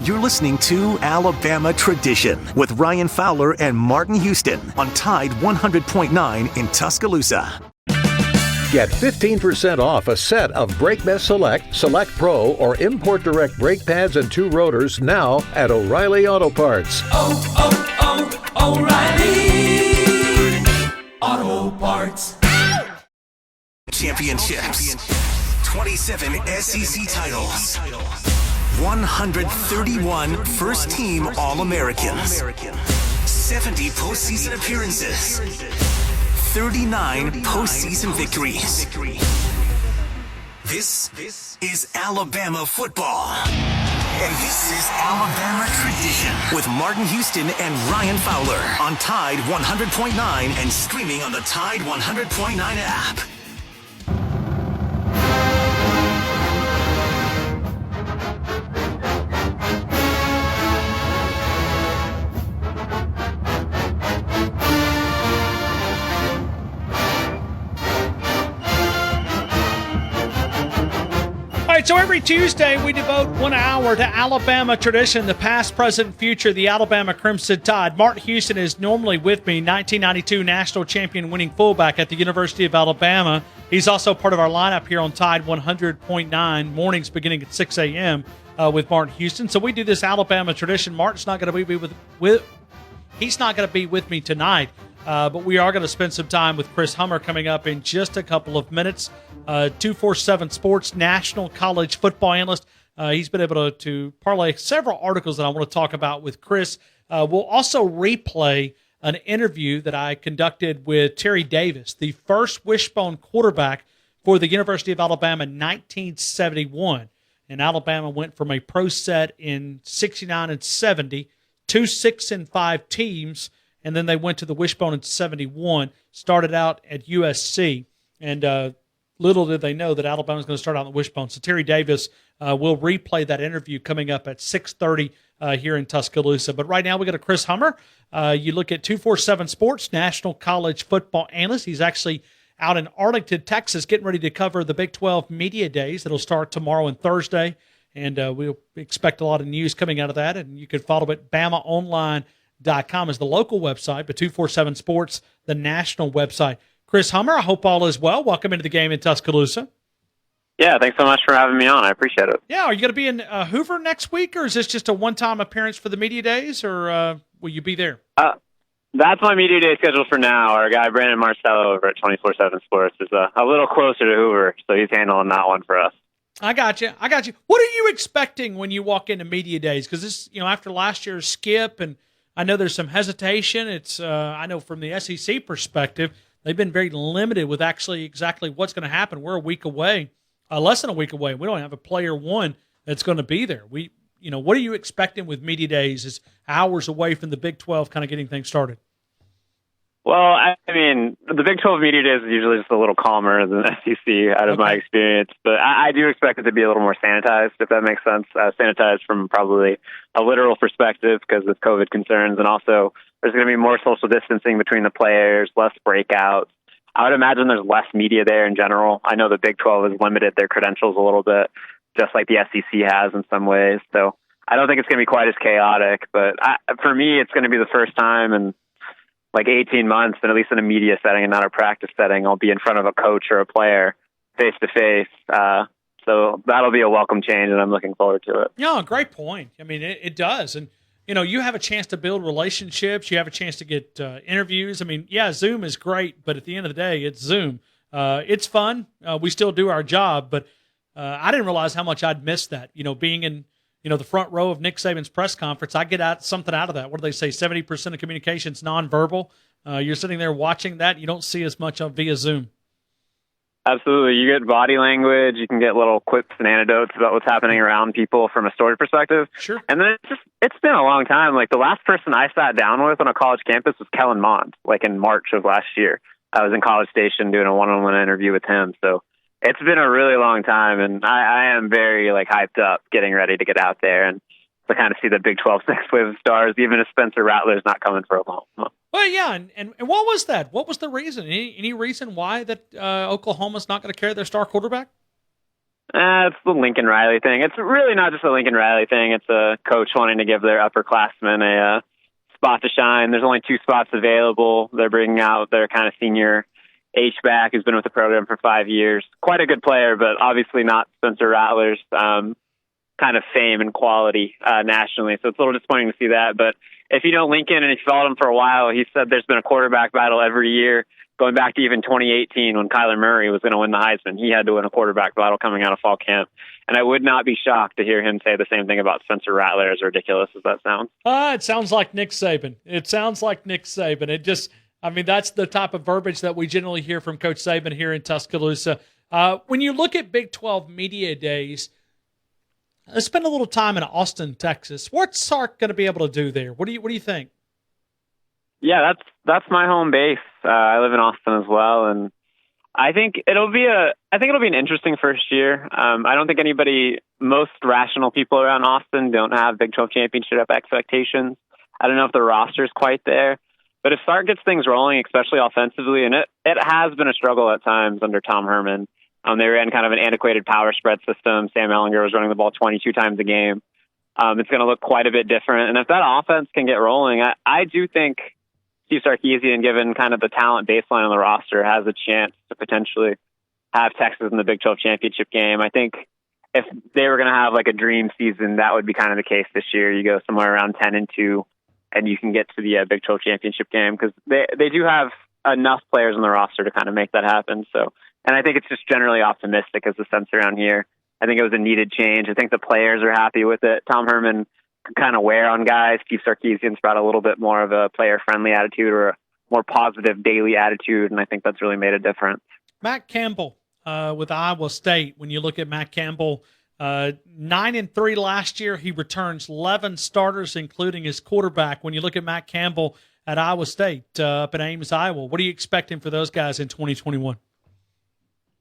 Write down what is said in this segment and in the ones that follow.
You're listening to Alabama Tradition with Ryan Fowler and Martin Houston on Tide 100.9 in Tuscaloosa. Get 15% off a set of BrakeBest Select, Select Pro, or Import Direct brake pads and 2 rotors now at O'Reilly Auto Parts. O'Reilly Auto Parts. Championships. 27 SEC titles. 131 first-team All-Americans. 70 postseason appearances. 39 postseason victories. This is Alabama football. And this is Alabama Tradition with Martin Houston and Ryan Fowler on Tide 100.9 and streaming on the Tide 100.9 app. All right, so every Tuesday we devote 1 hour to Alabama Tradition, the past, present, future, the Alabama Crimson Tide. Martin Houston is normally with me, 1992 national champion winning fullback at the University of Alabama. He's also part of our lineup here on Tide 100.9, mornings beginning at 6 a.m. With Martin Houston. So we do this Alabama Tradition. Martin's not going to be he's not going to be with me tonight. But we are going to spend some time with Chris Hummer coming up in just a couple of minutes. 247 Sports National College Football Analyst. He's been able to parlay several articles that I want to talk about with Chris. We'll also replay an interview that I conducted with Terry Davis, the first wishbone quarterback for the University of Alabama in 1971. And Alabama went from a pro set in 69 and 70 to 6-5 teams. And then they went to the wishbone in 71, started out at USC. And little did they know that Alabama was going to start out on the wishbone. So Terry Davis will replay that interview coming up at 6:30 here in Tuscaloosa. But right now we got a Chris Hummer. You look at 247 Sports, National College Football Analyst. He's actually out in Arlington, Texas, getting ready to cover the Big 12 Media Days. That'll start tomorrow and Thursday. And we'll expect a lot of news coming out of that. And you can follow it, BamaOnline.com is the local website, but 247 Sports, the national website. Chris Hummer, I hope all is well. Welcome into the game in Tuscaloosa. Yeah, thanks so much for having me on. I appreciate it. Yeah, are you going to be in Hoover next week, or is this just a one-time appearance for the Media Days, or will you be there? That's my Media Day schedule for now. Our guy, Brandon Marcello, over at 24/7 Sports, is a little closer to Hoover, so he's handling that one for us. I got you. What are you expecting when you walk into Media Days? Because this, after last year's skip, and I know there's some hesitation. It's I know from the SEC perspective, they've been very limited with actually exactly what's going to happen. We're a week away, less than a week away. We don't have a player one that's going to be there. What are you expecting with Media Days? Is hours away from the Big 12 kind of getting things started? Well, I mean, the Big 12 Media Days is usually just a little calmer than SEC out of my experience. But I do expect it to be a little more sanitized, if that makes sense. Sanitized from probably a literal perspective because of COVID concerns. And also, there's going to be more social distancing between the players, less breakouts. I would imagine there's less media there in general. I know the Big 12 has limited their credentials a little bit, just like the SEC has in some ways. So I don't think it's going to be quite as chaotic. But for me, it's going to be the first time in like 18 months, and at least in a media setting and not a practice setting, I'll be in front of a coach or a player face to face. So that'll be a welcome change, and I'm looking forward to it. Yeah, great point. I mean, it does. And, you have a chance to build relationships. You have a chance to get interviews. I mean, yeah, Zoom is great, but at the end of the day, it's Zoom. It's fun. We still do our job, but I didn't realize how much I'd missed that, being in the front row of Nick Saban's press conference. I get something out of that. What do they say? 70% of communication is nonverbal. You're sitting there watching that. You don't see as much via Zoom. Absolutely. You get body language. You can get little quips and anecdotes about what's happening around people from a story perspective. Sure. And then it's been a long time. Like the last person I sat down with on a college campus was Kellen Mond, like in March of last year. I was in College Station doing a one-on-one interview with him. So it's been a really long time, and I am very hyped up, getting ready to get out there and to kind of see the Big 12 next wave of stars, even if Spencer Rattler's not coming for a long time. Well, yeah, and what was that? What was the reason? Any reason why that Oklahoma's not going to carry their star quarterback? It's the Lincoln Riley thing. It's really not just a Lincoln Riley thing. It's a coach wanting to give their upperclassmen a spot to shine. There's only 2 spots available. They're bringing out their kind of senior H-back who's been with the program for 5 years. Quite a good player, but obviously not Spencer Rattler's kind of fame and quality nationally. So it's a little disappointing to see that. But if you know Lincoln and if you followed him for a while, he said there's been a quarterback battle every year, going back to even 2018 when Kyler Murray was going to win the Heisman. He had to win a quarterback battle coming out of fall camp. And I would not be shocked to hear him say the same thing about Spencer Rattler, as ridiculous as that sounds. It sounds like Nick Saban. That's the type of verbiage that we generally hear from Coach Saban here in Tuscaloosa. When you look at Big 12 Media Days, let's spend a little time in Austin, Texas. What's Sark going to be able to do there? What do you think? Yeah, that's my home base. I live in Austin as well, and I think it'll be an interesting first year. I don't think most rational people around Austin don't have Big 12 championship expectations. I don't know if the roster's quite there, but if Sark gets things rolling, especially offensively, and it has been a struggle at times under Tom Herman. They ran kind of an antiquated power spread system. Sam Ellinger was running the ball 22 times a game. It's going to look quite a bit different. And if that offense can get rolling, I do think Steve Sarkisian, given kind of the talent baseline on the roster, has a chance to potentially have Texas in the Big 12 championship game. I think if they were going to have like a dream season, that would be kind of the case this year. You go somewhere around 10-2, and you can get to the Big 12 championship game because they do have enough players on the roster to kind of make that happen. So, and I think it's just generally optimistic as the sense around here. I think it was a needed change. I think the players are happy with it. Tom Herman can kind of wear on guys. Steve Sarkisian's brought a little bit more of a player-friendly attitude or a more positive daily attitude, and I think that's really made a difference. Matt Campbell with Iowa State. When you look at Matt Campbell, 9-3 last year, he returns 11 starters, including his quarterback. When you look at Matt Campbell at Iowa State up in Ames, Iowa, what are you expecting for those guys in 2021?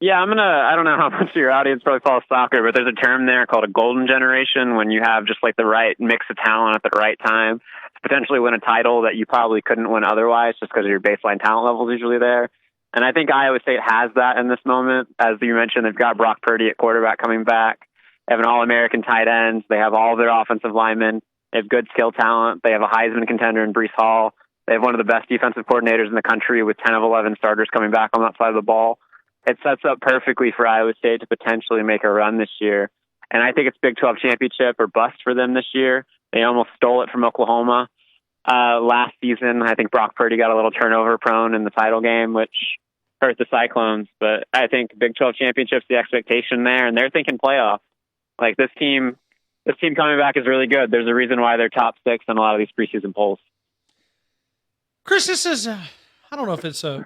Yeah, I don't know how much of your audience probably follows soccer, but there's a term there called a golden generation when you have just like the right mix of talent at the right time to potentially win a title that you probably couldn't win otherwise just because of your baseline talent level is usually there. And I think Iowa State has that in this moment. As you mentioned, they've got Brock Purdy at quarterback coming back. They have an All-American tight ends. They have all of their offensive linemen. They have good skill talent. They have a Heisman contender in Breece Hall. They have one of the best defensive coordinators in the country with 10 of 11 starters coming back on that side of the ball. It sets up perfectly for Iowa State to potentially make a run this year. And I think it's Big 12 championship or bust for them this year. They almost stole it from Oklahoma last season. I think Brock Purdy got a little turnover prone in the title game, which hurt the Cyclones. But I think Big 12 championship's the expectation there, and they're thinking playoffs. Like this team coming back is really good. There's a reason why they're top 6 in a lot of these preseason polls. Chris, this is, I don't know if it's a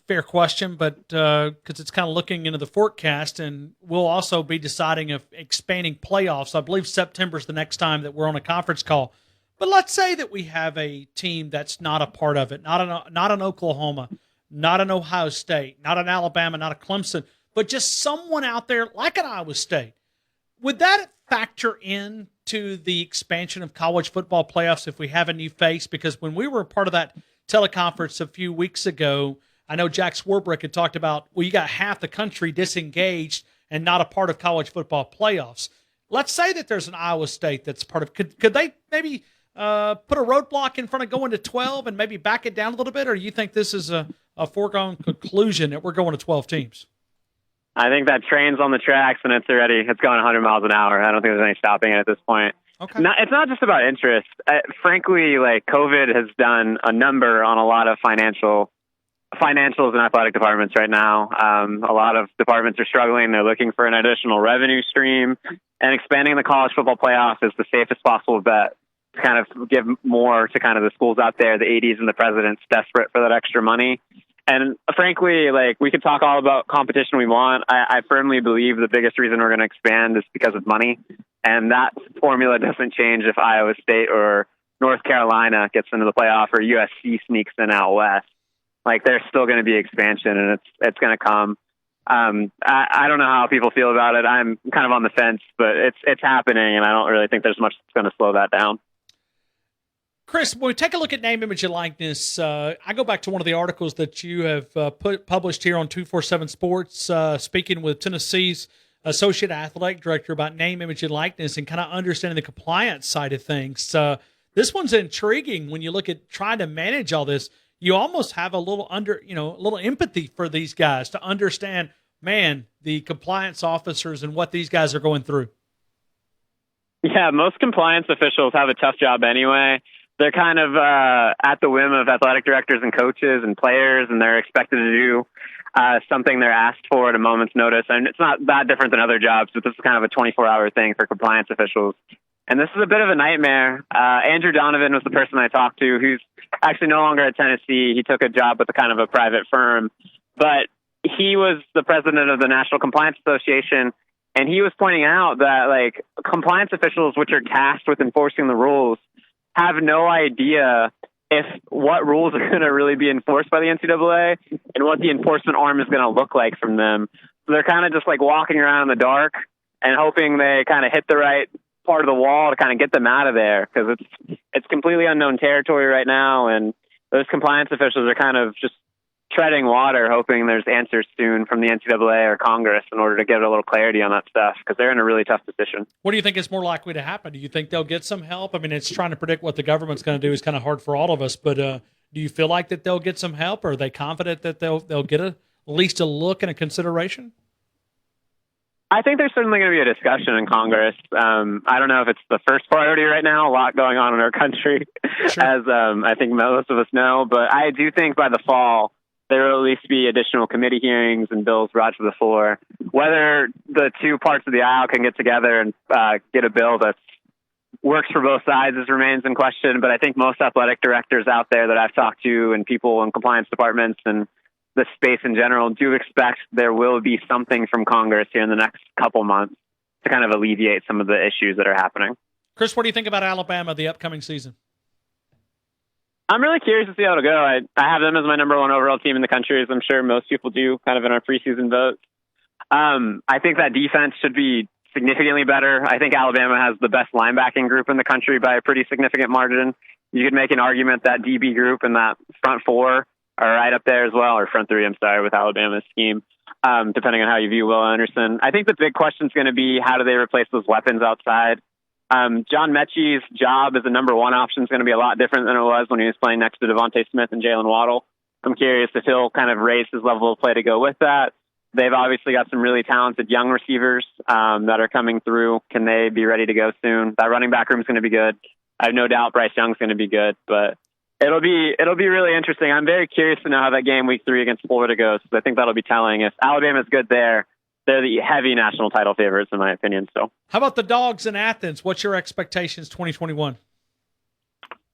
fair question, but because it's kind of looking into the forecast, and we'll also be deciding if expanding playoffs. I believe September's the next time that we're on a conference call. But let's say that we have a team that's not a part of it, not an Oklahoma, not an Ohio State, not an Alabama, not a Clemson, but just someone out there like an Iowa State. Would that factor in to the expansion of college football playoffs if we have a new face? Because when we were a part of that teleconference a few weeks ago, I know Jack Swarbrick had talked about, well, you got half the country disengaged and not a part of college football playoffs. Let's say that there's an Iowa State that's part of. Could they maybe put a roadblock in front of going to 12 and maybe back it down a little bit, or do you think this is a foregone conclusion that we're going to 12 teams? I think that train's on the tracks and it's going 100 miles an hour. I don't think there's any stopping it at this point. Okay. It's not just about interest. Frankly, like COVID has done a number on a lot of financials and athletic departments right now. A lot of departments are struggling. They're looking for an additional revenue stream, and expanding the college football playoff is the safest possible bet to kind of give more to kind of the schools out there, the ADs and the presidents desperate for that extra money. And frankly, like we could talk all about competition we want. I firmly believe the biggest reason we're going to expand is because of money. And that formula doesn't change if Iowa State or North Carolina gets into the playoff or USC sneaks in out west. Like there's still going to be expansion, and it's going to come. I don't know how people feel about it. I'm kind of on the fence, but it's happening, and I don't really think there's much that's going to slow that down. Chris, when we take a look at name, image, and likeness, I go back to one of the articles that you have published here on 247 Sports, speaking with Tennessee's associate athletic director, about name, image, and likeness, and kind of understanding the compliance side of things. This one's intriguing when you look at trying to manage all this. You almost have a little a little empathy for these guys to understand, man, the compliance officers and what these guys are going through. Yeah, most compliance officials have a tough job anyway. They're kind of at the whim of athletic directors and coaches and players, and they're expected to do something they're asked for at a moment's notice. And it's not that different than other jobs, but this is kind of a 24-hour thing for compliance officials. And this is a bit of a nightmare. Andrew Donovan was the person I talked to, who's actually no longer at Tennessee. He took a job with a kind of a private firm, but he was the president of the National Compliance Association. And he was pointing out that, like, compliance officials, which are tasked with enforcing the rules, have no idea if what rules are going to really be enforced by the NCAA and what the enforcement arm is going to look like from them. So they're kind of just like walking around in the dark and hoping they kind of hit the right part of the wall to kind of get them out of there, because it's completely unknown territory right now. And those compliance officials are kind of just treading water, hoping there's answers soon from the NCAA or Congress in order to get a little clarity on that stuff, because they're in a really tough position. What do you think is more likely to happen? Do you think they'll get some help? I mean, it's trying to predict what the government's going to do is kind of hard for all of us, but do you feel like that they'll get some help, or are they confident that they'll get at least a look and a consideration? I think there's certainly going to be a discussion in Congress. I don't know if it's the first priority right now. A lot going on in our country, sure, as I think most of us know. But I do think by the fall, there will at least be additional committee hearings and bills brought to the floor. Whether the two parts of the aisle can get together and get a bill that works for both sides remains in question. But I think most athletic directors out there that I've talked to, and people in compliance departments and the space in general, do expect there will be something from Congress here in the next couple months to kind of alleviate some of the issues that are happening. Chris, what do you think about Alabama the upcoming season? I'm really curious to see how it'll go. I have them as my number one overall team in the country, as I'm sure most people do, kind of in our preseason votes. I think that defense should be significantly better. I think Alabama has the best linebacking group in the country by a pretty significant margin. You could make an argument that DB group and that front four are right up there as well, or front three, I'm sorry, with Alabama's scheme, depending on how you view Will Anderson. I think the big question is going to be, how do they replace those weapons outside? John Mechie's job as a number one option is going to be a lot different than it was when he was playing next to Devontae Smith and Jalen Waddle. I'm curious if he'll kind of raise his level of play to go with that. They've obviously got some really talented young receivers that are coming through. Can they be ready to go soon? That running back room is going to be good. I have no doubt Bryce Young's going to be good, but it'll be really interesting. I'm very curious to know how that game week 3 against Florida goes, because I think that'll be telling. If Alabama's good there, they're the heavy national title favorites, in my opinion. So, how about the Dogs in Athens? What's your expectations 2021?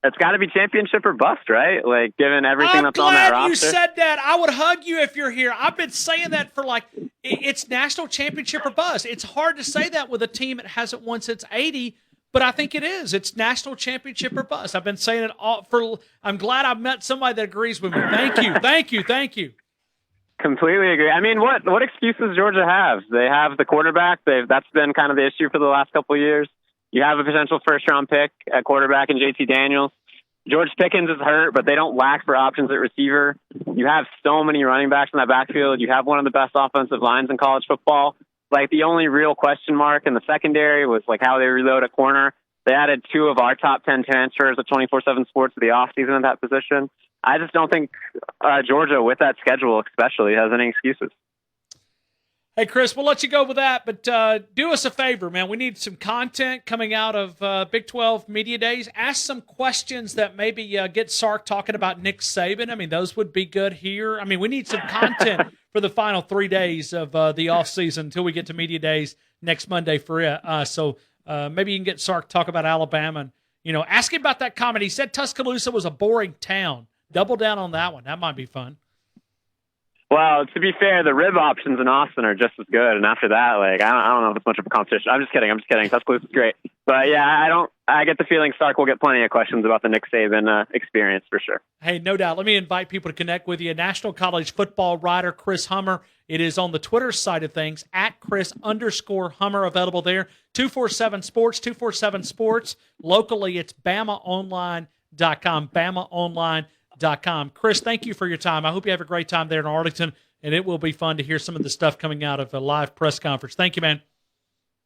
It's got to be championship or bust, right? Like, given everything that's on that roster. I'm glad you said that. I would hug you if you're here. I've been saying that for it's national championship or bust. It's hard to say that with a team that hasn't won since '80, but I think it is. It's national championship or bust. I've been saying it all I'm glad I've met somebody that agrees with me. Thank you. Completely agree. I mean, what excuses Georgia have? They have the quarterback. That's been kind of the issue for the last couple of years. You have a potential first-round pick at quarterback in JT Daniels. George Pickens is hurt, but they don't lack for options at receiver. You have so many running backs in that backfield. You have one of the best offensive lines in college football. Like, the only real question mark in the secondary was like how they reload at corner. They added 2 of our top 10 transfers at 24/7 Sports for the offseason in that position. I just don't think Georgia, with that schedule especially, has any excuses. Hey, Chris, we'll let you go with that, but do us a favor, man. We need some content coming out of Big 12 Media Days. Ask some questions that maybe get Sark talking about Nick Saban. I mean, those would be good here. I mean, we need some content for the final 3 days of the offseason until we get to Media Days next Monday for it. So maybe you can get Sark talk about Alabama and, ask him about that comment. He said Tuscaloosa was a boring town. Double down on that one. That might be fun. Well, to be fair, the rib options in Austin are just as good. And after that, I don't know if it's much of a competition. I'm just kidding. Tuscaloosa's great. But yeah, I get the feeling Sark will get plenty of questions about the Nick Saban experience for sure. Hey, no doubt. Let me invite people to connect with you. National college football writer Chris Hummer. It is on the Twitter side of things, at Chris_Hummer, available there. 247 Sports, 247 Sports. Locally, it's BamaOnline.com, BamaOnline.com. Chris, thank you for your time. I hope you have a great time there in Arlington, and it will be fun to hear some of the stuff coming out of a live press conference. Thank you, man.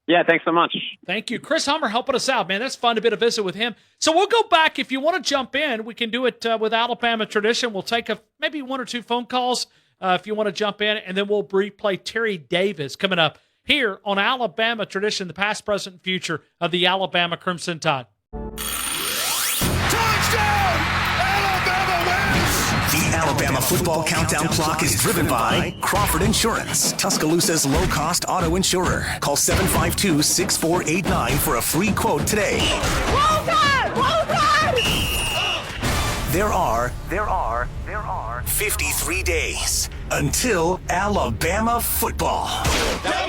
Yeah, thanks so much. Thank you. Chris Hummer helping us out, man. That's fun to be able to visit with him. So we'll go back. If you want to jump in, we can do it with Alabama tradition. We'll take maybe one or two phone calls if you want to jump in, and then we'll replay Terry Davis coming up here on Alabama tradition, the past, present, and future of the Alabama Crimson Tide. Touchdown! Alabama wins! The Alabama football countdown clock is driven by Crawford Insurance, Tuscaloosa's low-cost auto insurer. Call 752-6489 for a free quote today. Roll Tide! Roll Tide! There are 53 days until Alabama football.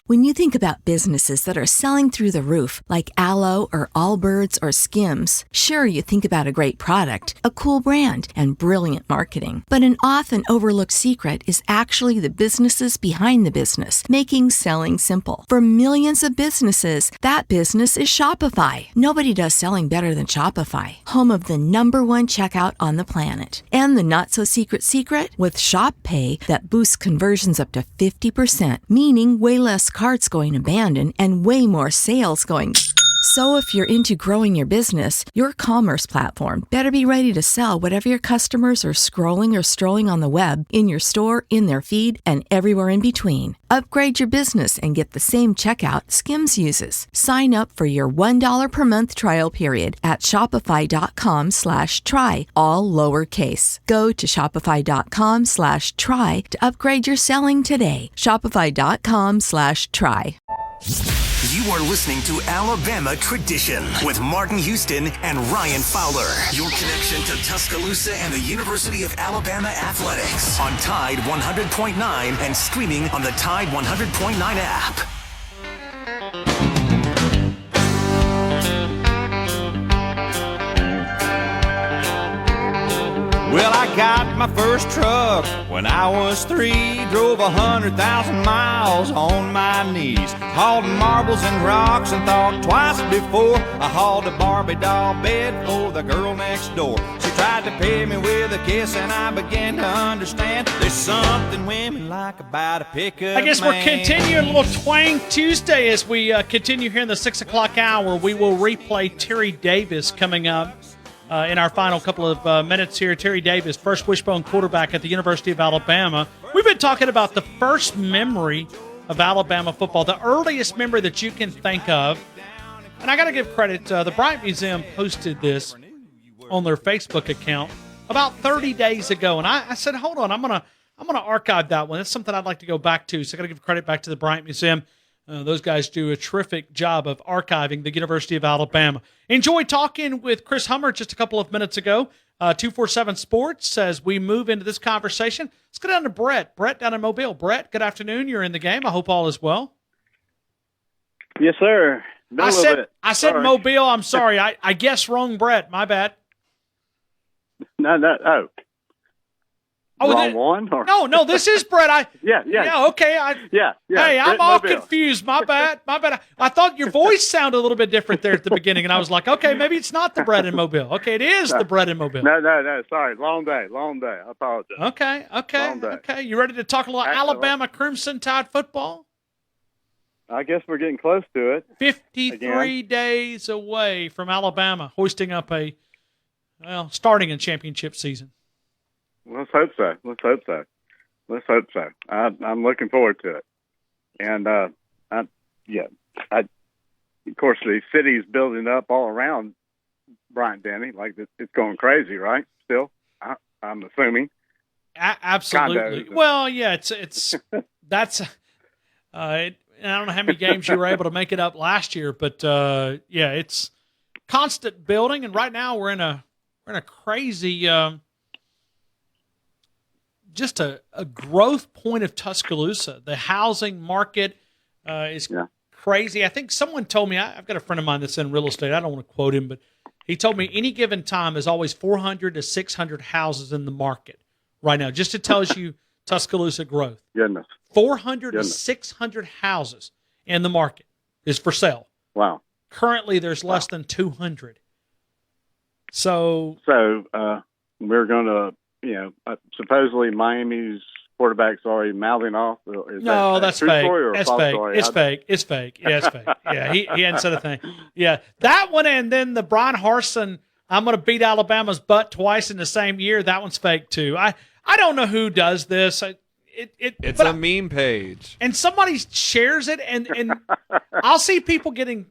When you think about businesses that are selling through the roof, like Aloe or Allbirds or Skims, sure, you think about a great product, a cool brand, and brilliant marketing. But an often overlooked secret is actually the businesses behind the business, making selling simple. For millions of businesses, that business is Shopify. Nobody does selling better than Shopify, home of the #1 checkout on the planet. And the not-so-secret secret? With Shop Pay that boosts conversions up to 50%, meaning way less carts going abandoned and way more sales going. So if you're into growing your business, your commerce platform better be ready to sell whatever your customers are scrolling or strolling on the web, in your store, in their feed, and everywhere in between. Upgrade your business and get the same checkout Skims uses. Sign up for your $1 per month trial period at shopify.com/try, all lowercase. Go to shopify.com/try to upgrade your selling today. Shopify.com/try. You are listening to Alabama Tradition with Martin Houston and Ryan Fowler. Your connection to Tuscaloosa and the University of Alabama Athletics on Tide 100.9 and streaming on the Tide 100.9 app. Well, I got my first truck when I was 3. Drove 100,000 miles on my knees. Hauled marbles and rocks and thought twice before I hauled a Barbie doll bed for the girl next door. She tried to pay me with a kiss and I began to understand there's something women like about a pickup I guess man. we're continuing a little Twang Tuesday as we continue here in the 6 o'clock hour. We will replay Terry Davis coming up in our final couple of minutes here. Terry Davis, first wishbone quarterback at the University of Alabama. We've been talking about the first memory of Alabama football, the earliest memory that you can think of. And I got to give credit. The Bryant Museum posted this on their Facebook account about 30 days ago. And I said, hold on, I'm gonna archive that one. That's something I'd like to go back to. So I got to give credit back to the Bryant Museum. Those guys do a terrific job of archiving the University of Alabama. Enjoyed talking with Chris Hummer just a couple of minutes ago. 247 Sports, as we move into this conversation. Let's go down to Brett. Brett down in Mobile. Brett, good afternoon. You're in the game. I hope all is well. Yes, sir. I said Mobile. I'm sorry. I guessed wrong, Brett. My bad. No. Oh, wrong one? Or? No. This is Brett. Yeah. Okay. Yeah. Hey, I'm Brett all Mobile. confused. My bad. I thought your voice sounded a little bit different there at the beginning, and I was like, okay, maybe it's not the Brett in Mobile. Okay, it is the Brett in Mobile. No. Sorry. Long day. I apologize. Okay. Long day. Okay. You ready to talk a little Alabama Crimson Tide football? I guess we're getting close to it. 53 days away from Alabama hoisting up starting a championship season. Let's hope so. I'm looking forward to it. And, of course, the city's building up all around Bryant-Denny. Like, it's going crazy, right? Still, I'm assuming. Absolutely. Condos. Well, yeah, it's that's. I don't know how many games you were able to make it up last year, but it's constant building. And right now we're in a crazy. Just a growth point of Tuscaloosa. The housing market is crazy. I think someone told me, I've got a friend of mine that's in real estate. I don't want to quote him, but he told me any given time there's always 400 to 600 houses in the market right now, just to tell you Tuscaloosa growth. Goodness. 400 to 600 houses in the market is for sale. Wow. Currently, there's less than 200. So we're going to, supposedly Miami's quarterback's already mouthing off? Is No, that that's true fake. story or That's false fake. story? It's fake. It's fake. Yeah, it's fake. Yeah, he hadn't said a thing. Yeah, that one, and then the Brian Harsin, I'm going to beat Alabama's butt twice in the same year. That one's fake too. I don't know who does this. It's a meme page, and somebody shares it, and I'll see people getting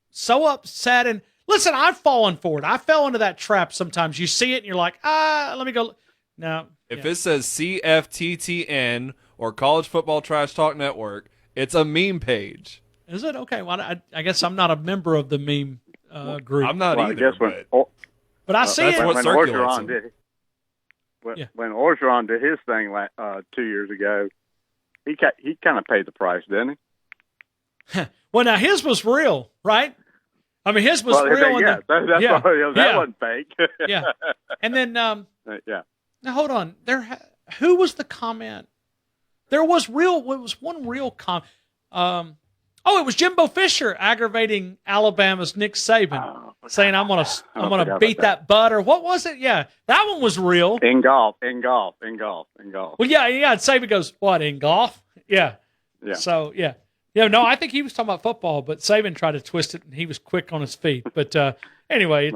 so upset. And listen, I've fallen for it. I fell into that trap sometimes. You see it, and you're like, let me go. No. If it says CFTTN or College Football Trash Talk Network, it's a meme page. Is it? Okay. Well, I guess I'm not a member of the meme group. I'm not either. I guess but I see that's it. what when circulates Orgeron them. did. When Orgeron did his thing 2 years ago, he kind of paid the price, didn't he? Well, now his was real, right? I mean, his was real. That wasn't fake. Yeah. And then, yeah. now hold on. Who was the comment? There was one real comment. It was Jimbo Fisher aggravating Alabama's Nick Saban, saying, "I'm gonna beat that butt," or what was it? Yeah, that one was real. In golf. Well, yeah. And Saban goes, "What, in golf?" Yeah. So yeah. No, I think he was talking about football, but Saban tried to twist it, and he was quick on his feet. But anyway,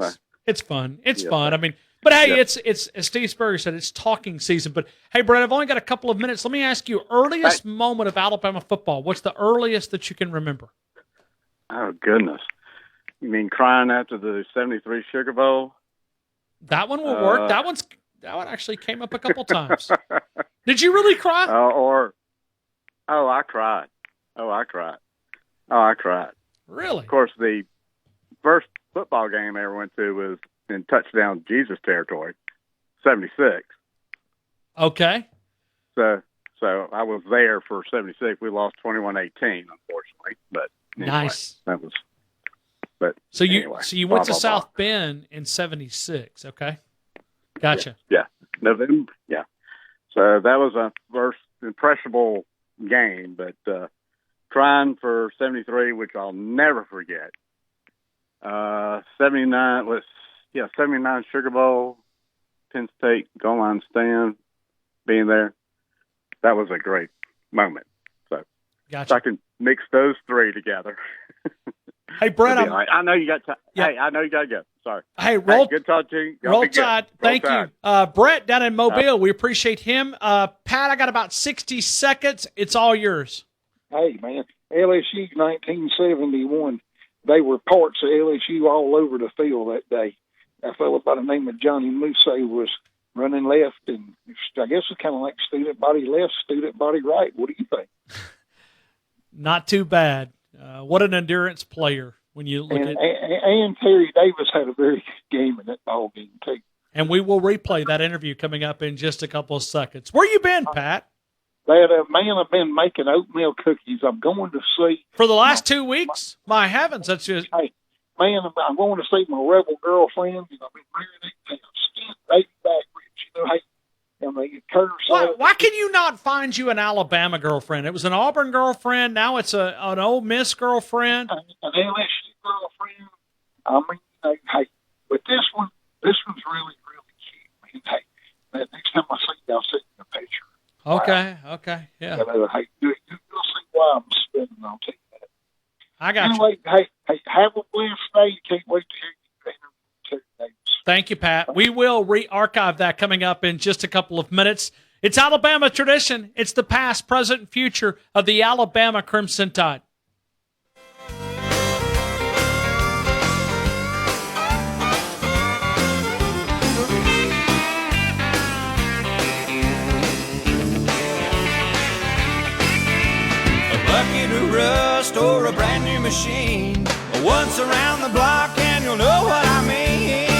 it's fun. It's fun. I mean, but hey, it's as Steve Spurrier said, it's talking season. But hey, Brett, I've only got a couple of minutes. Let me ask you, earliest moment of Alabama football. What's the earliest that you can remember? Oh goodness, you mean crying after the '73 Sugar Bowl? That one will work. That one actually came up a couple times. Did you really cry? I cried. I cried. Really? Of course, the first football game I ever went to was in touchdown Jesus territory, '76. Okay. So I was there for '76. We lost 21-18, unfortunately. But anyway, nice. That was. But so you anyway, went to South Bend in '76. Okay. Gotcha. Yeah. November. Yeah. So that was a first impressionable game, but crying for '73, which I'll never forget. '79 Sugar Bowl, Penn State goal line stand, being there. That was a great moment. So gotcha. If I can mix those three together. Hey, Brett, I know you got time. Yeah. Hey, I know you got to go. Sorry. Hey, good talk to you. Roll Tide. Thank you. Brett down in Mobile, we appreciate him. Pat, I got about 60 seconds. It's all yours. Hey, man, LSU 1971, they were parts of LSU all over the field that day. A fellow by the name of Johnny Mousse was running left, and I guess it's kind of like student body left, student body right. What do you think? Not too bad. What an endurance player when you look at and Terry Davis had a very good game in that ball game, too. And we will replay that interview coming up in just a couple of seconds. Where you been, Pat? I've been making oatmeal cookies. I'm going to see. For the last 2 weeks? My heavens, that's just. Hey, man, I'm going to see my rebel girlfriend, and I've been marinating skin baby back ribs. You know, hey, and they curve. Why can you not find you an Alabama girlfriend? It was an Auburn girlfriend. Now it's an Ole Miss girlfriend. An LSU girlfriend. I mean, hey, but this one's really, really cute, man. Hey, next time I see you, I'll send you a picture. Okay, yeah. Hey, you'll see why I'm spending on you that. I got you. Hey, have a blessed day. Can't wait to hear you. Thank you, Pat. We will re-archive that coming up in just a couple of minutes. It's Alabama tradition. It's the past, present, and future of the Alabama Crimson Tide. Bucket of rust or a brand new machine. Once around the block and you'll know what I mean.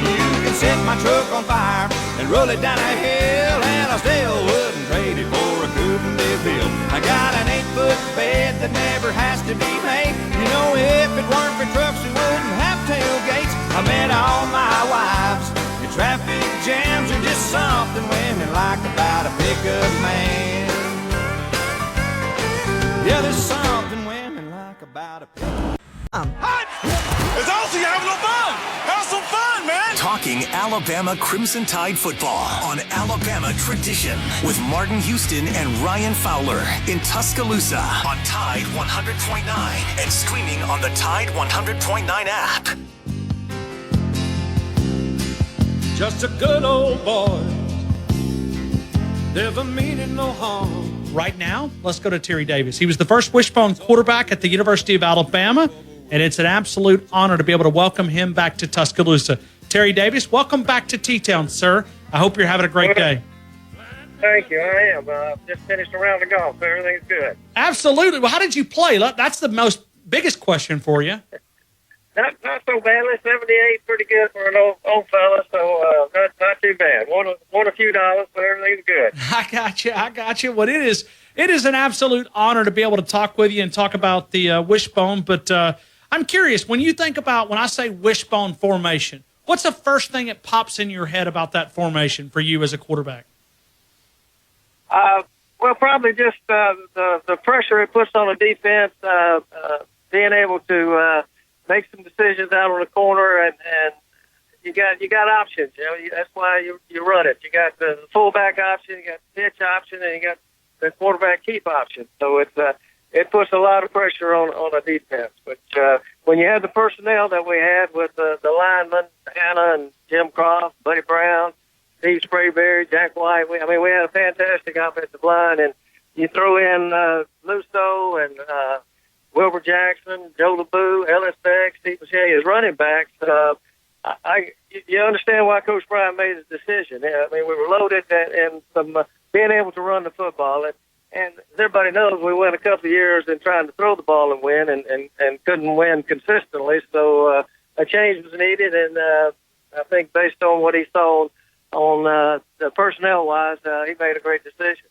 You can set my truck on fire and roll it down a hill, and I still wouldn't trade it for a Coupe de Ville. I got an 8-foot bed that never has to be made. You know, if it weren't for trucks, we wouldn't have tailgates. I met all my wives. Your traffic jams are just something women like about a pickup man. Yeah, there's something women like about a pickup. It's awesome. You're having no fun. Have some fun, man. talking Alabama Crimson Tide football on Alabama Tradition with Martin Houston and Ryan Fowler in Tuscaloosa on Tide 100.9 and streaming on the Tide 100.9 app. Just a good old boy, never meaning no harm. Right now, let's go to Terry Davis. He was the first Wishbone quarterback at the University of Alabama, and it's an absolute honor to be able to welcome him back to Tuscaloosa. Terry Davis, welcome back to T-Town, sir. I hope you're having a great day. Thank you. I am. Just finished a round of golf. Everything's good. Absolutely. Well, how did you play? That's the biggest question for you. Not so badly. 78, pretty good for an old fella. So not too bad. Won a few dollars, but everything's good. I got you. Well, it is an absolute honor to be able to talk with you and talk about the Wishbone. But I'm curious, when you think about when I say Wishbone formation, what's the first thing that pops in your head about that formation for you as a quarterback? Well, probably just the pressure it puts on the defense, being able to make some decisions out on the corner, and you got options. You know, that's why you run it. You got the fullback option, you got the pitch option, and you got the quarterback keep option. So it puts a lot of pressure on a defense. But when you have the personnel that we had with the linemen, Hannah and Jim Croft, Buddy Brown, Steve Sprayberry, Jack White, we had a fantastic offensive line, and you throw in Lusso and Wilbur Jackson, Joe LeBou, Ellis Beck, Steve Mache as running backs. You understand why Coach Bryant made his decision. We were loaded and some being able to run the football. And as everybody knows, we went a couple of years in trying to throw the ball and win and couldn't win consistently. So a change was needed, and I think based on what he saw on the personnel-wise, he made a great decision.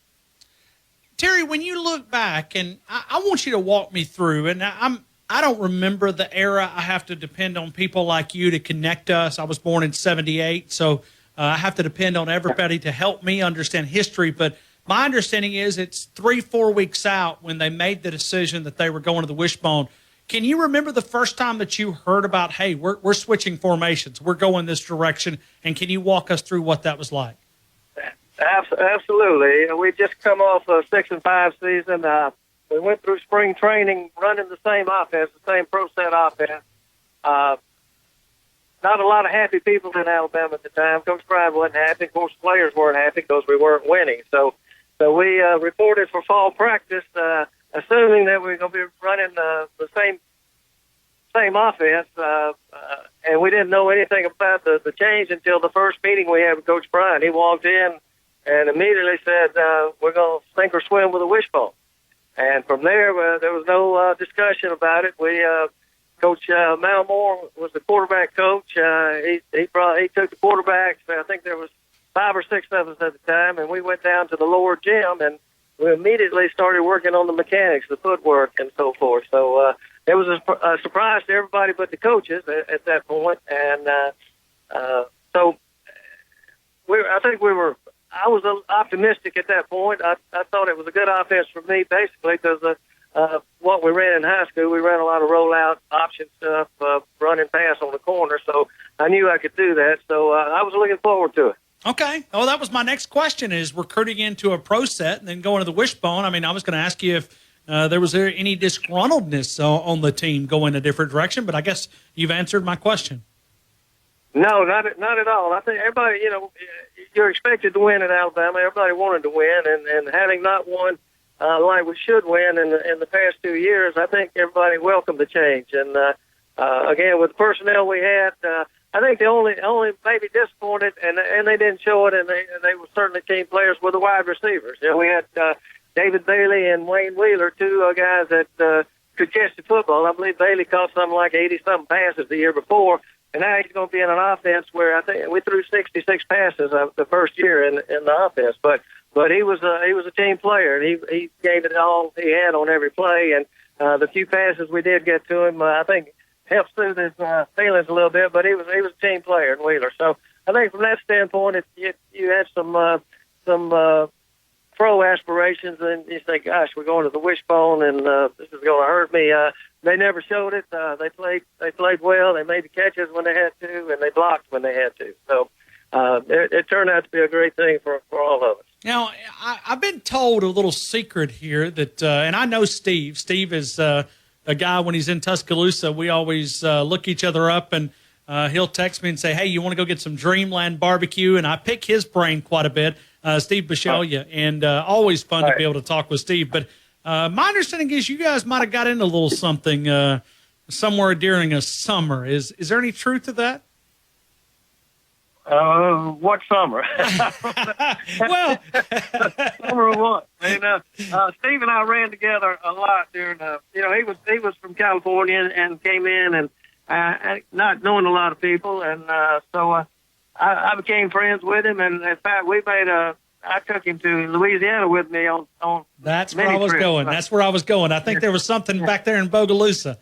Terry, when you look back, and I want you to walk me through, and I don't remember the era. I have to depend on people like you to connect us. I was born in 78, so I have to depend on everybody to help me understand history. But my understanding is it's 3-4 weeks out when they made the decision that they were going to the Wishbone. Can you remember the first time that you heard about, hey, we're switching formations, we're going this direction, and can you walk us through what that was like? Absolutely. We just come off a 6-5 season. We went through spring training running the same offense, the same pro set offense. Not a lot of happy people in Alabama at the time. Coach Bryant wasn't happy. Of course, players weren't happy because we weren't winning. So we reported for fall practice, assuming that we were going to be running the same offense, and we didn't know anything about the change until the first meeting we had with Coach Bryant. He walked in and immediately said, we're going to sink or swim with a wishbone. And from there, there was no discussion about it. Coach Malmore was the quarterback coach. He took the quarterbacks. I think there was 5 or 6 of us at the time, and we went down to the lower gym, and we immediately started working on the mechanics, the footwork, and so forth. So it was a surprise to everybody but the coaches at that point. And so I think I was optimistic at that point. I thought it was a good offense for me, basically, because what we ran in high school, we ran a lot of rollout option stuff, running pass on the corner. So I knew I could do that. So I was looking forward to it. Okay. Oh, that was my next question, is recruiting into a pro set and then going to the Wishbone. I was going to ask you if there was any disgruntledness on the team going a different direction, but I guess you've answered my question. No, not at all. I think everybody, you're expected to win in Alabama. Everybody wanted to win, and having not won like we should win in the past 2 years, I think everybody welcomed the change. And again, with the personnel we had, I think the only maybe disappointed, and they didn't show it, and they were certainly team players, with the wide receivers. We had David Bailey and Wayne Wheeler, two guys that could catch the football. I believe Bailey caught something like 80-something passes the year before. And now he's going to be in an offense where I think we threw 66 passes the first year in the offense. But he was a team player, and he gave it all he had on every play. And the few passes we did get to him, I think, helped soothe his feelings a little bit. But he was a team player in Wheeler. So I think from that standpoint, if you had some pro aspirations, and you say, "Gosh, we're going to the Wishbone, and this is going to hurt me." they never showed it. They played well. They made the catches when they had to, and they blocked when they had to. So it turned out to be a great thing for all of us. Now, I've been told a little secret here that, and I know Steve. Steve is a guy, when he's in Tuscaloosa, we always look each other up, and he'll text me and say, hey, you want to go get some Dreamland barbecue? And I pick his brain quite a bit, Steve Bisceglia, and always fun to be able to talk with Steve. But my understanding is you guys might have got into a little something somewhere during a summer. Is there any truth to that? What summer? Well, summer of what? And Steve and I ran together a lot during. He was from California and came in and not knowing a lot of people, and so I became friends with him. And in fact, I took him to Louisiana with me on. That's where I was going. That's where I was going. I think there was something back there in Bogalusa.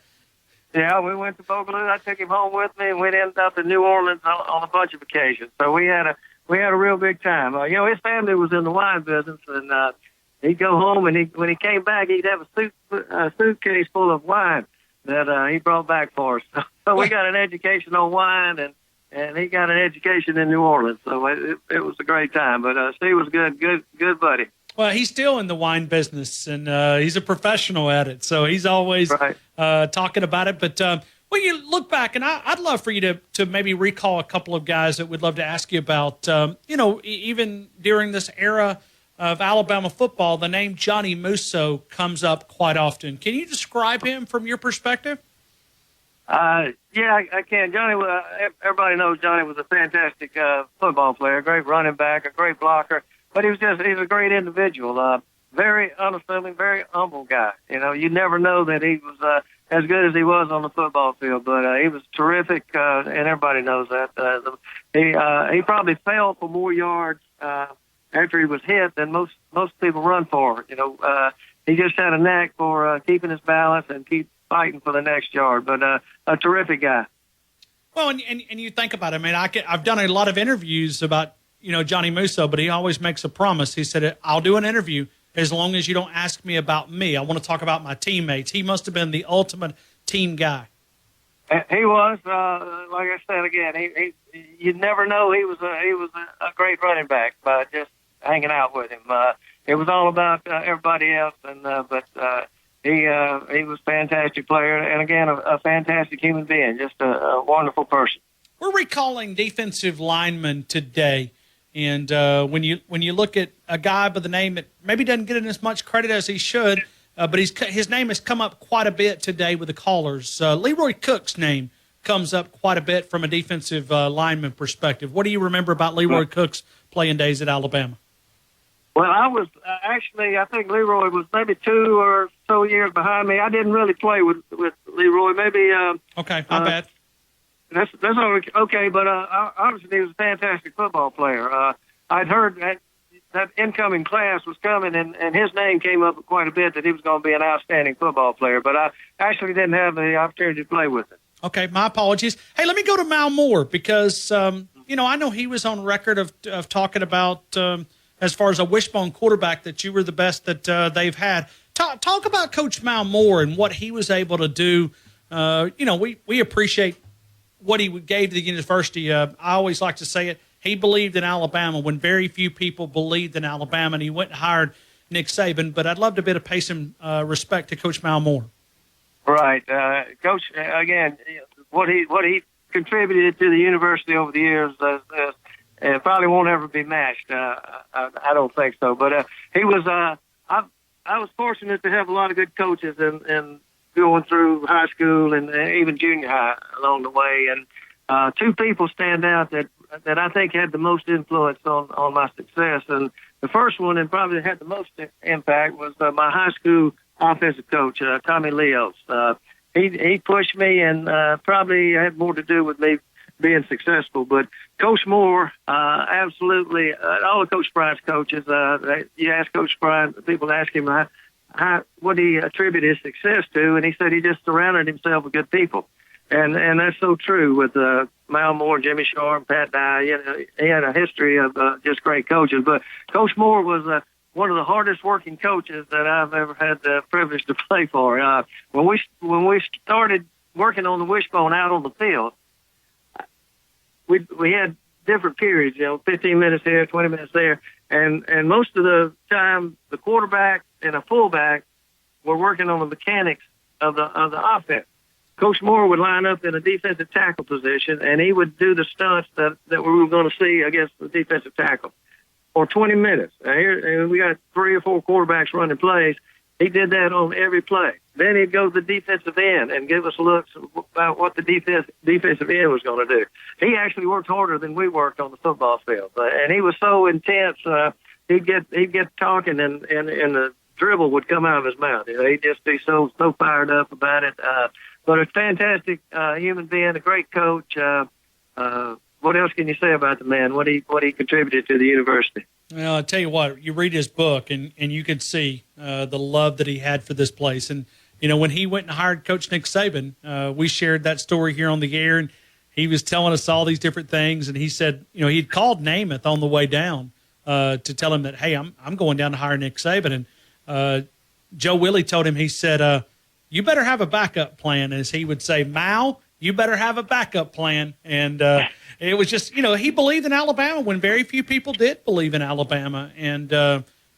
Yeah, we went to Bogalusa. I took him home with me, and we ended up in New Orleans on a bunch of occasions. So we had a real big time. His family was in the wine business, and he'd go home, and when he came back, he'd have a suitcase full of wine that he brought back for us. So we got an education on wine, and he got an education in New Orleans. So it was a great time. But Steve was good buddy. Well, he's still in the wine business, and he's a professional at it. So he's always talking about it. But when you look back, and I'd love for you to maybe recall a couple of guys that we'd love to ask you about, even during this era of Alabama football, the name Johnny Musso comes up quite often. Can you describe him from your perspective? Yeah, I can. Johnny, everybody knows Johnny was a fantastic football player, a great running back, a great blocker. But he's a great individual, very unassuming, very humble guy. You never know that he was as good as he was on the football field, but he was terrific, and everybody knows that. He probably fell for more yards after he was hit than most people run for. He just had a knack for keeping his balance and keep fighting for the next yard. But a terrific guy. Well, and you think about it. I mean, I've done a lot of interviews about Johnny Musso, but he always makes a promise. He said, I'll do an interview as long as you don't ask me about me. I want to talk about my teammates. He must have been the ultimate team guy. He was, like I said again, you'd never know he was a great running back by just hanging out with him. It was all about everybody else, but he was a fantastic player, and again, a fantastic human being, just a wonderful person. We're recalling defensive linemen today. And when you look at a guy by the name that maybe doesn't get as much credit as he should, but his name has come up quite a bit today with the callers. Leroy Cook's name comes up quite a bit from a defensive lineman perspective. What do you remember about Leroy Cook's playing days at Alabama? Well, I was I think Leroy was maybe 2 or so years behind me. I didn't really play with Leroy. Maybe okay, my bad. That's okay, but obviously he was a fantastic football player. I'd heard that incoming class was coming, and his name came up quite a bit, that he was going to be an outstanding football player, but I actually didn't have the opportunity to play with him. Okay, my apologies. Hey, let me go to Mal Moore, because, I know he was on record of talking about, as far as a wishbone quarterback, that you were the best that they've had. Talk about Coach Mal Moore and what he was able to do. We appreciate what he gave to the university. I always like to say it. He believed in Alabama when very few people believed in Alabama, and he went and hired Nick Saban. But I'd love to pay some respect to Coach Mal Moore. Right, Coach. Again, what he contributed to the university over the years probably won't ever be matched. I don't think so. But he was. I was fortunate to have a lot of good coaches and going through high school and even junior high along the way. And 2 people stand out that I think had the most influence on my success. And the first one, and probably had the most impact, was my high school offensive coach, Tommy Leos. He pushed me, and probably had more to do with me being successful. But Coach Moore, absolutely, all of Coach Bryant's coaches, you ask Coach Bryant, people ask him what he attributed his success to, and he said he just surrounded himself with good people. And that's so true with Mal Moore, Jimmy Sharp, Pat Dye. He had a history of just great coaches. But Coach Moore was one of the hardest working coaches that I've ever had the privilege to play for. When we started working on the wishbone out on the field, we had different periods, 15 minutes here, 20 minutes there, and most of the time the quarterback and a fullback were working on the mechanics of the offense. Coach Moore would line up in a defensive tackle position, and he would do the stunts that we were going to see against the defensive tackle for 20 minutes. And we got 3 or 4 quarterbacks running plays. He did that on every play. Then he'd go to the defensive end and give us looks about what the defensive end was going to do. He actually worked harder than we worked on the football field, and he was so intense. He'd get talking, and the dribble would come out of his mouth. He'd just be so fired up about it. But a fantastic human being, a great coach. What else can you say about the man? What he contributed to the university? Well, I tell you what, you read his book, and you could see the love that he had for this place. And when he went and hired Coach Nick Saban, we shared that story here on the air, and he was telling us all these different things. And he said, he'd called Namath on the way down to tell him that, hey, I'm going down to hire Nick Saban. And Joe Willie told him, he said, you better have a backup plan, as he would say, Mao, you better have a backup plan. And it was just, he believed in Alabama when very few people did believe in Alabama. And,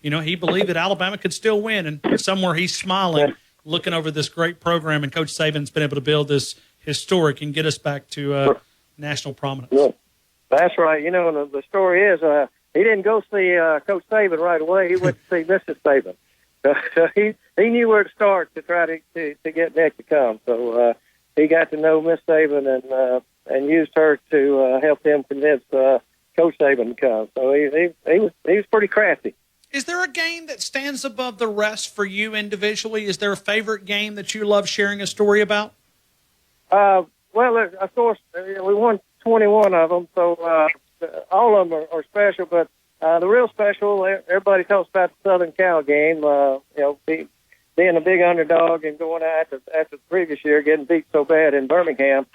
he believed that Alabama could still win. And somewhere he's smiling, looking over this great program. And Coach Saban's been able to build this historic and get us back to national prominence. Yeah. That's right. The story is he didn't go see Coach Saban right away. He went to see Mrs. Saban. So he knew where to start to try to get Nick to come. So he got to know Miss Saban and used her to help him convince Coach Saban to come. So he was pretty crafty. Is there a game that stands above the rest for you individually? Is there a favorite game that you love sharing a story about? Well, of course, we won 21 of them, so all of them are special. But the real special, everybody talks about the Southern Cal game. Being a big underdog and going out after the previous year, getting beat so bad in Birmingham,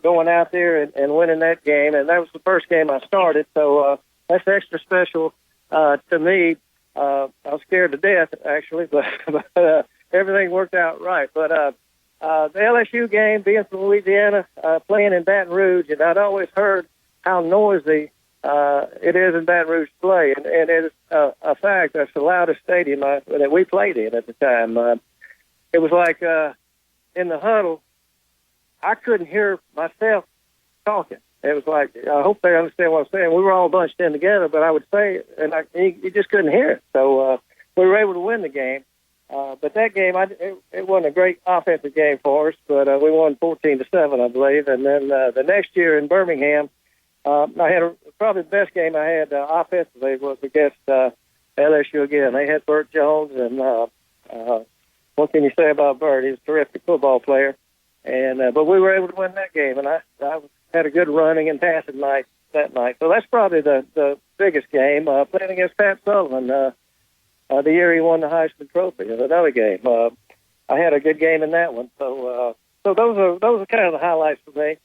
going out there and winning that game, and that was the first game I started. So that's extra special to me. I was scared to death, actually, but everything worked out right. But the LSU game, being from Louisiana, playing in Baton Rouge, and I'd always heard how noisy it is in Baton Rouge to play, and it is a fact. That's the loudest stadium that we played in at the time. It was like in the huddle, I couldn't hear myself talking. It was like, I hope they understand what I'm saying. We were all bunched in together, but I would say it, and you just couldn't hear it. So we were able to win the game. But that game, it wasn't a great offensive game for us, but we won 14-7, I believe. And then the next year in Birmingham, I had probably the best game I had offensively was against LSU again. They had Burt Jones, and what can you say about Burt? He's a terrific football player. And but we were able to win that game, and I had a good running and passing night that night. So that's probably the biggest game. Playing against Pat Sullivan the year he won the Heisman Trophy. Another game. I had a good game in that one. So those are kind of the highlights for me.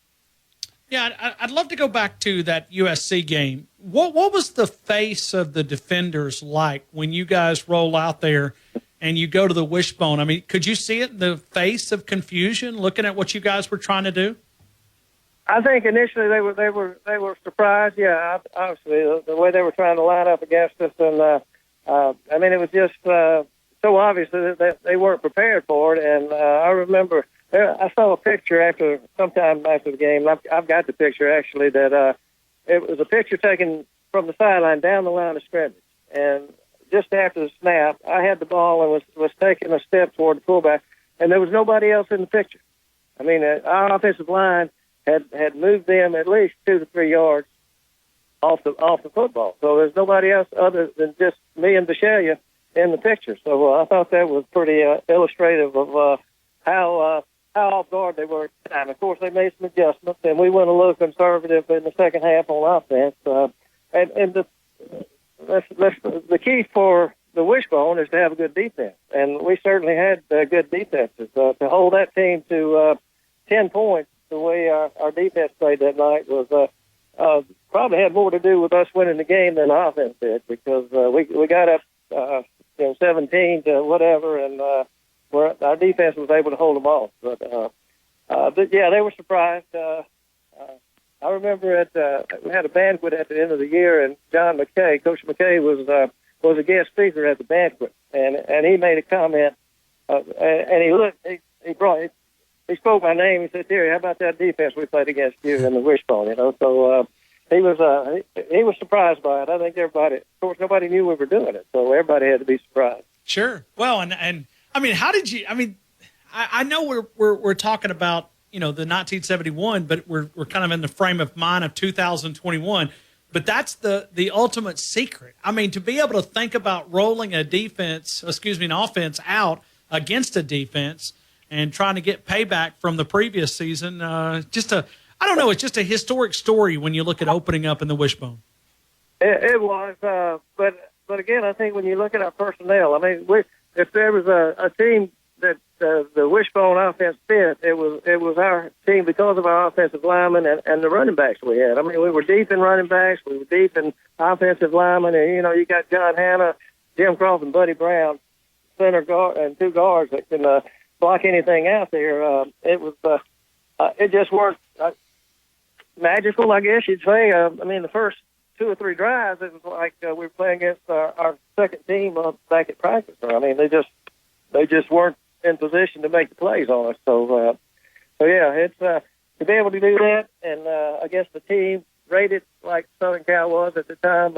Yeah, I'd love to go back to that USC game. What was the face of the defenders like when you guys roll out there and you go to the wishbone? I mean, could you see it in the face of confusion looking at what you guys were trying to do? I think initially they were surprised. Yeah, obviously the way they were trying to line up against us, and I mean it was just so obvious that they weren't prepared for it. And I remember I saw a picture sometime after the game. I've got the picture actually. That it was a picture taken from the sideline down the line of scrimmage, and just after the snap, I had the ball and was taking a step toward the fullback, and there was nobody else in the picture. I mean, our offensive line had moved them at least 2 to 3 yards off the football. So there's nobody else other than just me and Bishalia in the picture. So I thought that was pretty illustrative of how off guard they were at the time. Of course, they made some adjustments, and we went a little conservative in the second half on offense. And the key for the wishbone is to have a good defense, and we certainly had good defenses. To hold that team to 10 points the way our defense played that night was probably had more to do with us winning the game than the offense did, because we got up 17 to whatever, and our defense was able to hold them off. But yeah, they were surprised. I remember we had a banquet at the end of the year, and John McKay, Coach McKay, was a guest speaker at the banquet, and he made a comment, and he spoke my name. He said, "Terry, how about that defense we played against you in the Wishbone?" So he was surprised by it. I think everybody, of course, nobody knew we were doing it, so everybody had to be surprised. Sure. Well, and I mean, how did you? I mean, I know we're talking about the 1971, but we're kind of in the frame of mind of 2021. But that's the ultimate secret. I mean, to be able to think about rolling an offense out against a defense and trying to get payback from the previous season, I don't know, it's just a historic story when you look at opening up in the Wishbone. It was, but again, I think when you look at our personnel, I mean, if there was a team that the Wishbone offense fit, it was our team because of our offensive linemen and the running backs we had. I mean, we were deep in running backs, we were deep in offensive linemen, and you got John Hanna, Jim Croft, and Buddy Brown, center guard and two guards that can block anything out there. It just worked magical, I guess you'd say. I mean, the first 2 or 3 drives, it was like we were playing against our second team back at practice. I mean, they just weren't in position to make the plays on us. So yeah, it's to be able to do that, and I guess the team rated like Southern Cal was at the time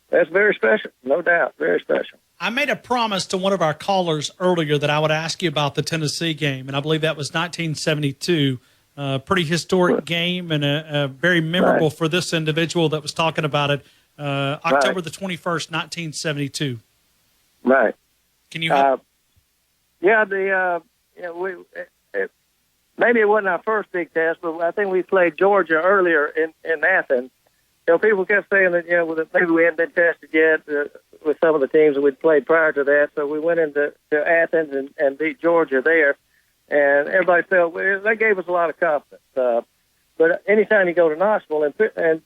that's very special, no doubt, very special. I made a promise to one of our callers earlier that I would ask you about the Tennessee game, and I believe that was 1972. Pretty historic game, and a very memorable for this individual that was talking about it. October the 21st, 1972. Right. Can you help? Maybe it wasn't our first big test, but I think we played Georgia earlier in Athens. People kept saying that maybe we hadn't been tested yet with some of the teams that we'd played prior to that. So we went into Athens and beat Georgia there, and everybody felt that gave us a lot of confidence. But anytime you go to Knoxville, and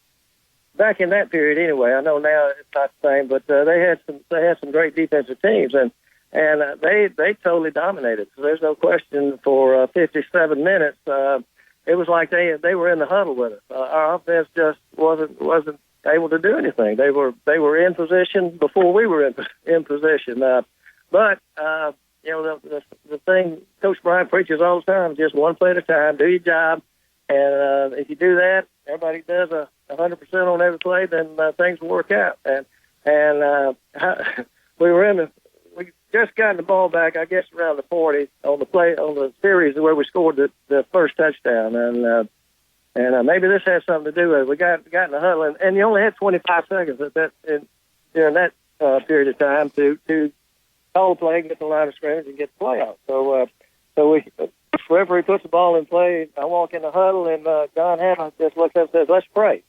back in that period anyway, I know now it's not the same, but they had some great defensive teams, and they totally dominated. So there's no question for 57 minutes. It was like they were in the huddle with us. Our offense just wasn't able to do anything. They were in position before we were in position. But the thing Coach Bryant preaches all the time: just one play at a time, do your job, and if you do that, everybody does 100% on every play, then things will work out. And we just got the ball back, I guess, around the 40 on the series where we scored the first touchdown, and maybe this has something to do with it. We got in the huddle, and you only had 25 seconds during that period of time to call the play, get the line of scrimmage, and get the play out. So the referee puts the ball in play. I walk in the huddle, and John Hanna just looks up and says, "Let's pray."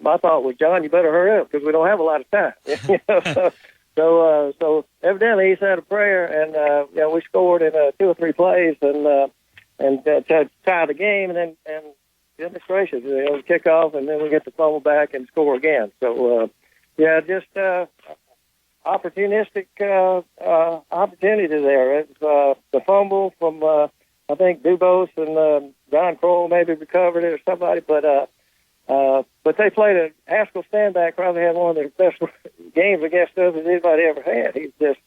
My thought was, John, you better hurry up because we don't have a lot of time. So evidently he said a prayer, and we scored in 2 or 3 plays, and to tie the game, and goodness gracious, kick off, and then we get the fumble back and score again. So just opportunistic opportunity there. It's the fumble from I think Dubose and John Kroll maybe recovered it or somebody, but they played a Haskell Standback, probably had one of their best games against us that anybody ever had. He's just,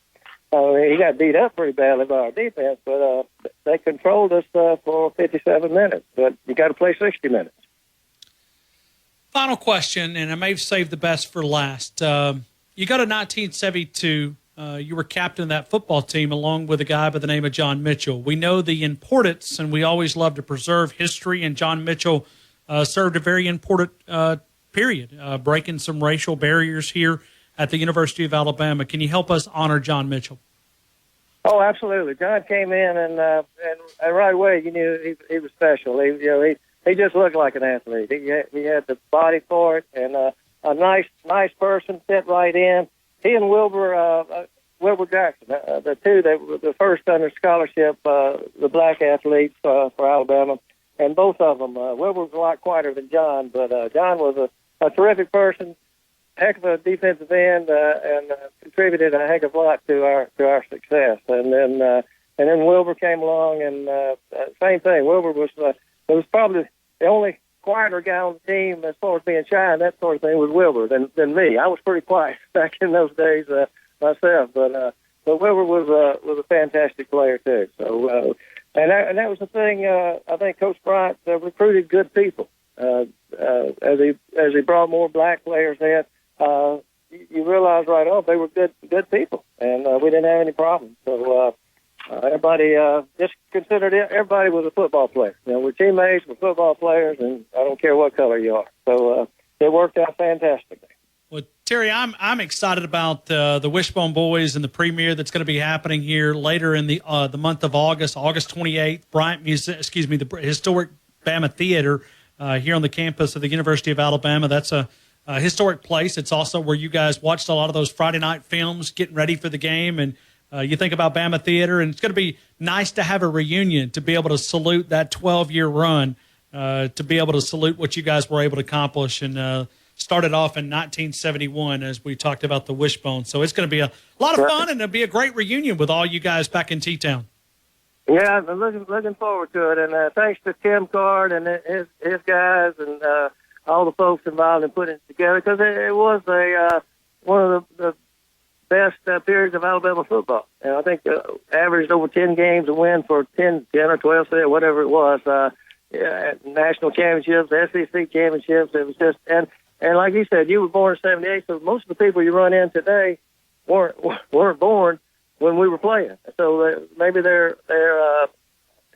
he got beat up pretty badly by our defense, but they controlled us for 57 minutes. But you got to play 60 minutes. Final question, and I may have saved the best for last. You got to 1972. You were captain of that football team along with a guy by the name of John Mitchell. We know the importance, and we always love to preserve history, and John Mitchell served a very important period, breaking some racial barriers here at the University of Alabama. Can you help us honor John Mitchell? Oh, absolutely. John came in, and right away you knew he was special. He just looked like an athlete. He had the body for it, and a nice person, fit right in. He and Wilbur Jackson, the two that were the first under scholarship, the black athletes for Alabama. and both of them. Wilbur was a lot quieter than John, but John was a terrific person, heck of a defensive end, and contributed a heck of a lot to our success. And then Wilbur came along, and same thing. Wilbur was probably the only quieter guy on the team as far as being shy and that sort of thing was Wilbur than me. I was pretty quiet back in those days myself, but Wilbur was a fantastic player too. So and that was the thing. I think Coach Bryant recruited good people as he brought more black players in. You realize right off they were good people, and we didn't have any problems. So everybody just considered everybody was a football player. We're teammates, we're football players, and I don't care what color you are. So it worked out fantastically. Well, Terry, I'm excited about the Wishbone Boys and the premiere that's going to be happening here later in the month of August 28th. The historic Bama Theater here on the campus of the University of Alabama. That's a historic place. It's also where you guys watched a lot of those Friday night films getting ready for the game. And you think about Bama Theater, and it's going to be nice to have a reunion to be able to salute that 12-year run, to be able to salute what you guys were able to accomplish and started off in 1971 as we talked about the Wishbone. So it's going to be a lot of fun, and it'll be a great reunion with all you guys back in T-Town. Yeah, I'm looking forward to it. And thanks to Tim Card and his guys and all the folks involved in putting it together, because it was one of the best periods of Alabama football. And I think averaged over 10 games a win for 10 or 12, whatever it was. National championships, SEC championships. It was just and like you said, you were born in '78, so most of the people you run in today weren't born when we were playing. So maybe their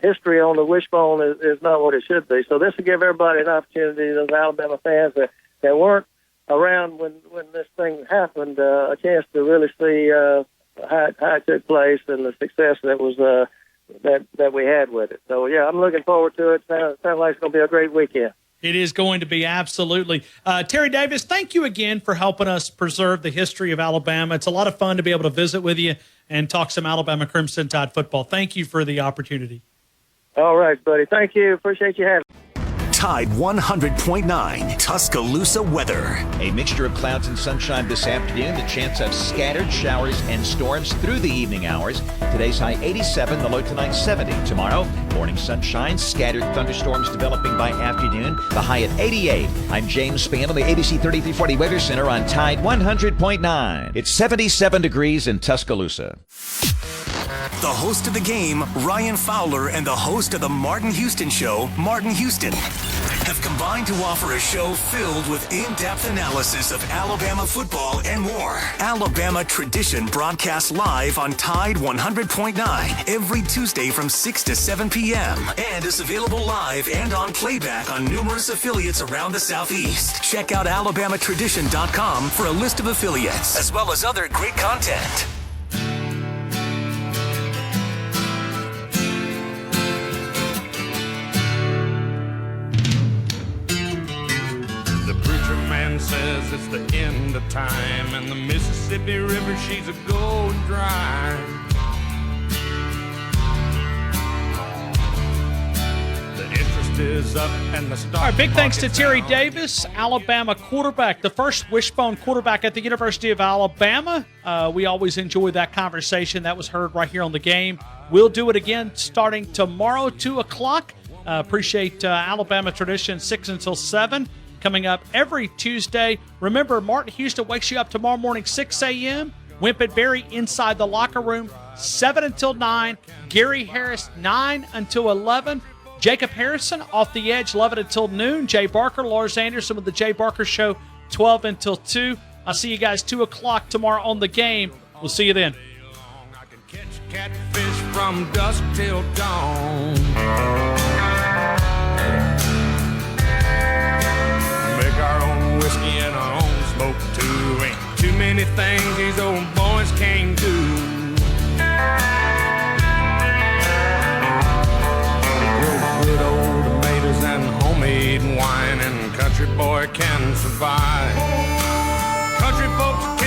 history on the Wishbone is not what it should be. So this will give everybody an opportunity, those Alabama fans that weren't around when this thing happened, a chance to really see how it took place and the success that was that we had with it. So yeah, I'm looking forward to it. Sounds like it's going to be a great weekend. It is going to be, absolutely. Terry Davis, thank you again for helping us preserve the history of Alabama. It's a lot of fun to be able to visit with you and talk some Alabama Crimson Tide football. Thank you for the opportunity. All right, buddy. Thank you. Appreciate you having me. Tide 100.9 Tuscaloosa weather. A mixture of clouds and sunshine this afternoon. The chance of scattered showers and storms through the evening hours. Today's high 87, the low tonight 70. Tomorrow, morning sunshine, scattered thunderstorms developing by afternoon. The high at 88. I'm James Spann on the ABC 3340 Weather Center on Tide 100.9. It's 77 degrees in Tuscaloosa. The host of the game, Ryan Fowler, and the host of the Martin Houston Show, Martin Houston, have combined to offer a show filled with in-depth analysis of Alabama football and more. Alabama Tradition broadcasts live on Tide 100.9 every Tuesday from 6 to 7 p.m. and is available live and on playback on numerous affiliates around the Southeast. Check out alabamatradition.com for a list of affiliates, as well as other great content. Says it's the end of time, and the Mississippi River, she's a going dry. The interest is up, and the stock. All right, big thanks to Terry Davis, Alabama quarterback, the first Wishbone quarterback at the University of Alabama. We always enjoy that conversation. That was heard right here on the game. We'll do it again starting tomorrow, 2 o'clock. Appreciate Alabama Tradition, 6 until 7. Coming up every Tuesday. Remember, Martin Houston wakes you up tomorrow morning, 6 a.m. Wimpet Berry inside the locker room, 7 until 9. Gary Harris, 9 until 11. Jacob Harrison off the edge, 11 until noon. Jay Barker, Lars Anderson with the Jay Barker Show, 12 until 2. I'll see you guys 2 o'clock tomorrow on the game. We'll see you then. I can catch catfish from dusk till dawn. Our own whiskey and our own smoke too. Ain't too many things these old boys can't do. Grow good old tomatoes and homemade wine, and country boy can survive. Country folks